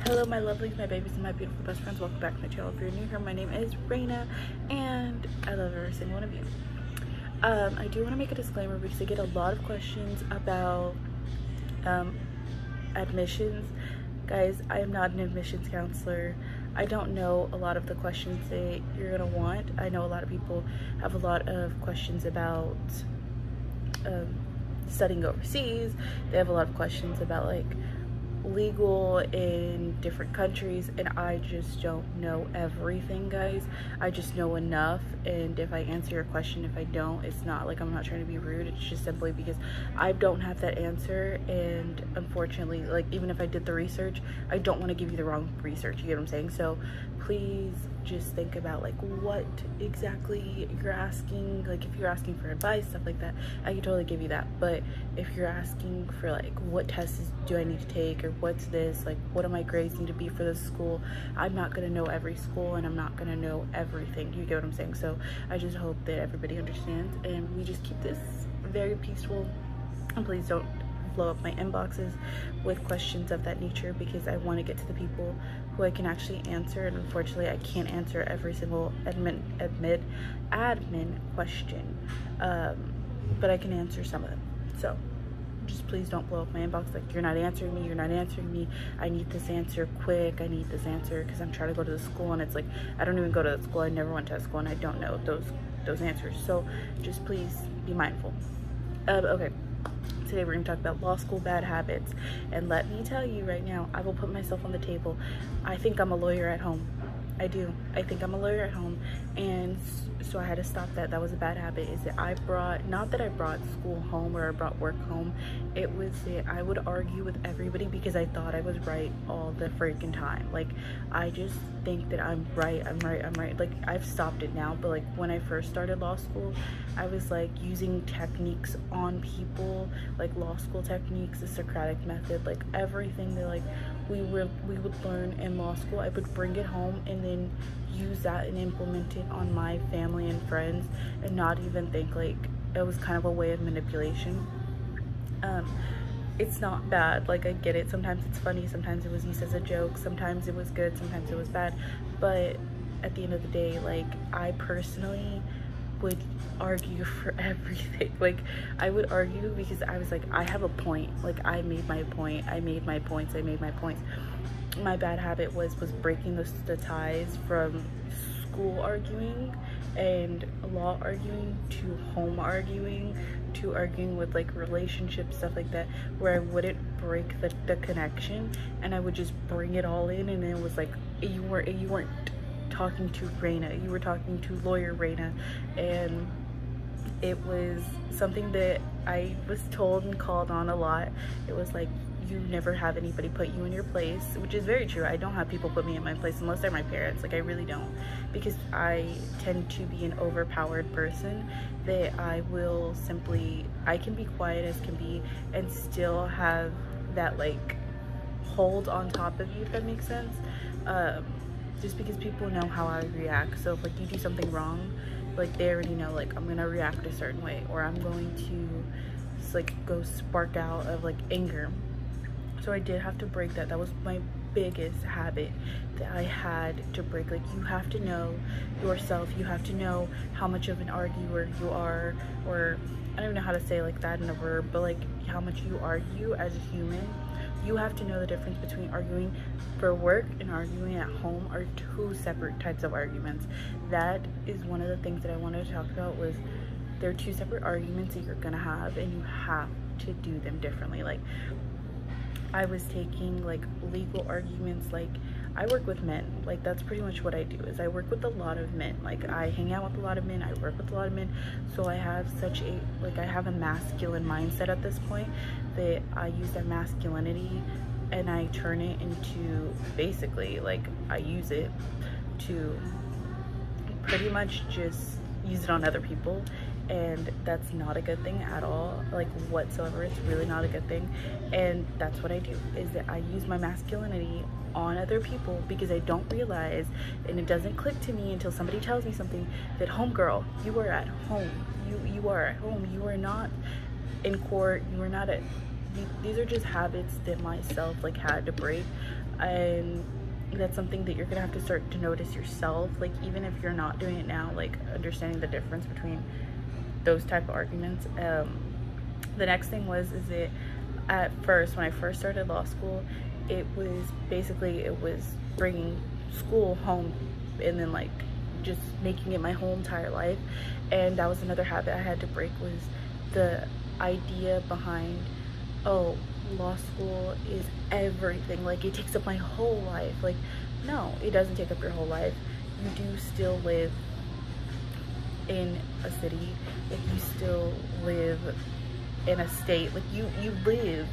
Hello my lovelies, my babies, and my beautiful best friends. Welcome back to my channel. If you're new here, my name is Reyna and I love every single one of you. I do want to make a disclaimer because I get a lot of questions about admissions. Guys, I am not an admissions counselor. I don't know a lot of the questions that you're gonna want. I know a lot of people have a lot of questions about studying overseas. They have a lot of questions about like legal in different countries, and I just don't know everything, guys. I just know enough, and if I answer your question, if I don't, it's not like I'm not trying to be rude. It's just simply because I don't have that answer, and unfortunately, like, even if I did the research, I don't want to give you the wrong research. You get what I'm saying? So please just think about like what exactly you're asking. Like if you're asking for advice, stuff like that, I can totally give you that. But if you're asking for like what tests do I need to take, or what's this, like what do my grades need to be for this school, I'm not gonna know every school, and I'm not gonna know everything. You get what I'm saying? So I just hope that everybody understands, and we just keep this very peaceful. And please don't blow up my inboxes with questions of that nature, because I want to get to the people who I can actually answer, and unfortunately I can't answer every single admin question, but I can answer some of them. So just please don't blow up my inbox like you're not answering me, I need this answer quick, I need this answer, because I'm trying to go to the school and it's like I don't even go to the school, I never went to a school, and I don't know those answers. So just please be mindful. Okay, today we're going to talk about law school bad habits, and let me tell you right now, I will put myself on the table. I think I'm a lawyer at home. I do. I think I'm a lawyer at home, and so I had to stop that. That was a bad habit. Is that I brought, not that I brought school home or I brought work home, it was that I would argue with everybody because I thought I was right all the freaking time. Like I just think that I'm right. Like I've stopped it now, but like when I first started law school, I was like using techniques on people, like law school techniques, the Socratic method, like everything that like we would learn in law school, I would bring it home and then use that and implement it on my family and friends, and not even think like it was kind of a way of manipulation. It's not bad, like I get it, sometimes it's funny, sometimes it was used as a joke, sometimes it was good, sometimes it was bad, but at the end of the day, like I personally would argue for everything. Like I would argue because I was like, I have a point, like I made my point, I made my points. My bad habit was breaking the ties from school arguing and law arguing to home arguing to arguing with like relationships, stuff like that, where I wouldn't break the connection, and I would just bring it all in, and it was like you weren't talking to Reyna, you were talking to lawyer Reyna. And it was something that I was told and called on a lot. It was like, you never have anybody put you in your place, which is very true. I don't have people put me in my place unless they're my parents. Like I really don't, because I tend to be an overpowered person, that I will simply, I can be quiet as can be and still have that like hold on top of you, if that makes sense. Just because people know how I react. So if like you do something wrong, like they already know like I'm gonna react a certain way, or I'm going to just like go spark out of like anger. So I did have to break that. That was my biggest habit that I had to break. Like you have to know yourself, you have to know how much of an arguer you are, or I don't even know how to say like that in a verb, but like how much you argue as a human. You have to know the difference between arguing for work and arguing at home are two separate types of arguments. That is one of the things that I wanted to talk about, was there are two separate arguments that you're gonna have, and you have to do them differently. Like I was taking like legal arguments, like I work with men, like that's pretty much what I do, is I work with a lot of men. Like I hang out with a lot of men, I work with a lot of men, so I have such a, like I have a masculine mindset at this point, that I use that masculinity and I turn it into, basically like I use it to pretty much just use it on other people, and that's not a good thing at all, like whatsoever. It's really not a good thing. And that's what I do, is that I use my masculinity on other people, because I don't realize, and it doesn't click to me until somebody tells me something, that homegirl, you are at home, you are at home, you are not in court, you are not at, these are just habits that myself like had to break. And that's something that you're gonna have to start to notice yourself, like even if you're not doing it now, like understanding the difference between those type of arguments. The next thing is it at first, when I first started law school, it was bringing school home and then like just making it my whole entire life. And that was another habit I had to break, was the idea behind, oh, law school is everything, like it takes up my whole life. Like, no, it doesn't take up your whole life. You do still live in a city, like you still live in a state, like you live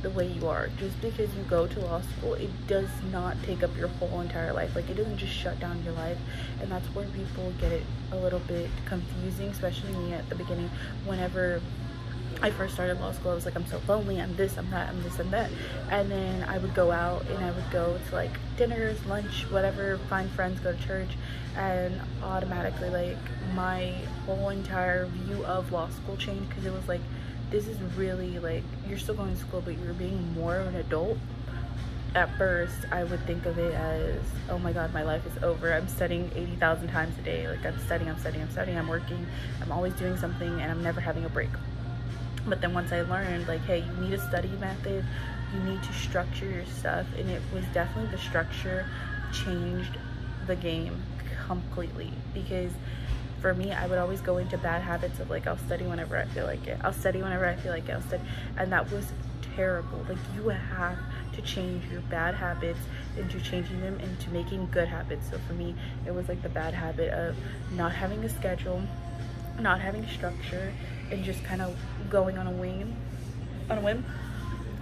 the way you are. Just because you go to law school, it does not take up your whole entire life. Like, it doesn't just shut down your life. And that's where people get it a little bit confusing, especially me at the beginning. Whenever I first started law school, I was like, I'm so lonely, I'm this, I'm that, I'm this and that. And then I would go out and I would go to like dinners, lunch, whatever, find friends, go to church, and automatically like my whole entire view of law school changed, because it was like, this is really like, you're still going to school, but you're being more of an adult. At first, I would think of it as, oh my god, my life is over. I'm studying 80,000 times a day. Like, I'm studying, I'm working, I'm always doing something, and I'm never having a break. But then once I learned, like, hey, you need a study method, you need to structure your stuff, and it was definitely the structure changed the game completely. Because for me, I would always go into bad habits of like, I'll study whenever I feel like it, I'll study whenever I feel like it, I'll study, and that was terrible. Like, you have to change your bad habits into changing them into making good habits. So for me, it was like the bad habit of not having a schedule, not having structure, and just kind of going on a whim,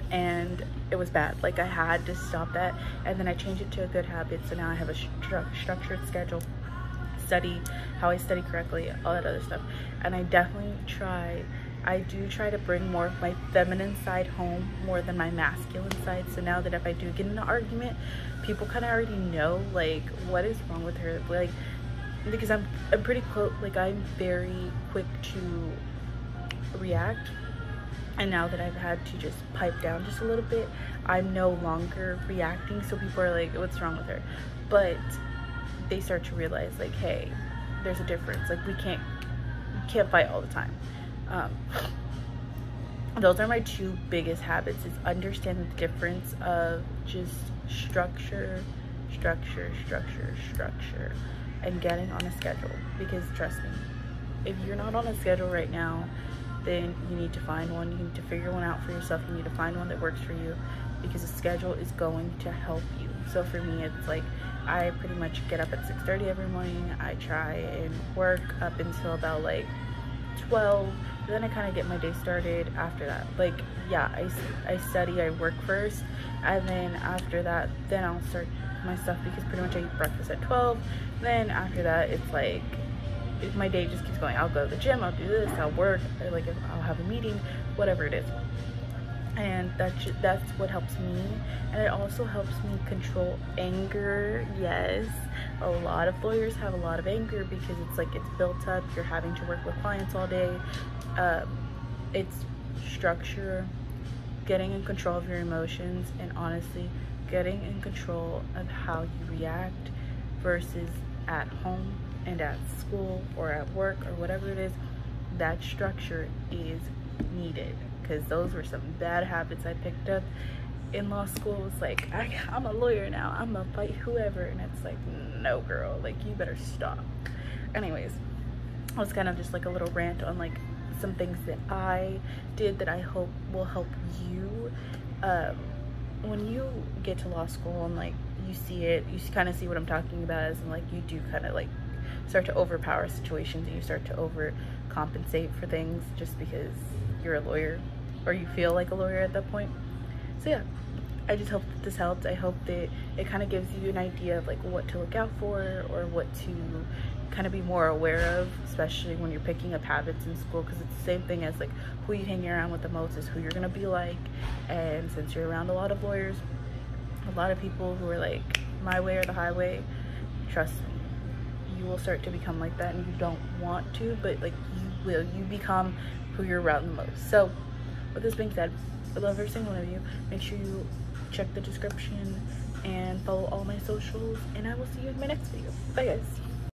and it was bad. Like, I had to stop that, and then I changed it to a good habit. So now I have a structured schedule, study, how I study correctly, all that other stuff. And I definitely do try to bring more of my feminine side home more than my masculine side. So now that if I do get in an argument, people kind of already know, like, what is wrong with her, like, because I'm pretty close, like, I'm very quick to react. And now that I've had to just pipe down just a little bit, I'm no longer reacting. So people are like, what's wrong with her? But they start to realize, like, hey, there's a difference. Like, we can't fight all the time. Those are my two biggest habits, is understanding the difference of just structure, and getting on a schedule. Because trust me, if you're not on a schedule right now, then you need to find one. You need to figure one out for yourself. You need to find one that works for you, because a schedule is going to help you. So for me, it's like, I pretty much get up at 6:30 every morning. I try and work up until about like 12. Then I kind of get my day started after that. Like, yeah, I study, I work first, and then after that, then I'll start my stuff, because pretty much I eat breakfast at 12. Then after that, it's like, my day just keeps going. I'll go to the gym, I'll do this, I'll work, or like if I'll have a meeting, whatever it is. And that's what helps me. And it also helps me control anger. Yes, a lot of lawyers have a lot of anger, because it's like, it's built up, you're having to work with clients all day. It's structure, getting in control of your emotions, and honestly getting in control of how you react, versus at home and at school or at work or whatever it is. That structure is needed, because those were some bad habits I picked up in law school. It's like, I'm a lawyer now, I'm gonna fight whoever, and it's like, no girl, like, you better stop. Anyways, I was kind of just like a little rant on like some things that I did that I hope will help you. When you get to law school and like you see it, you kind of see what I'm talking about, and like you do kind of like start to overpower situations, and you start to overcompensate for things just because you're a lawyer, or you feel like a lawyer at that point. So yeah, I just hope that this helped. I hope that it kind of gives you an idea of like what to look out for, or what to kind of be more aware of, especially when you're picking up habits in school, because it's the same thing as like who you hang around with the most is who you're gonna be like. And since you're around a lot of lawyers, a lot of people who are like my way or the highway, trust me, you will start to become like that, and you don't want to, but like you become who you're around the most. So with this being said, I love every single one of you. Make sure you check the description follow all my socials, and I will see you in my next video. Bye guys.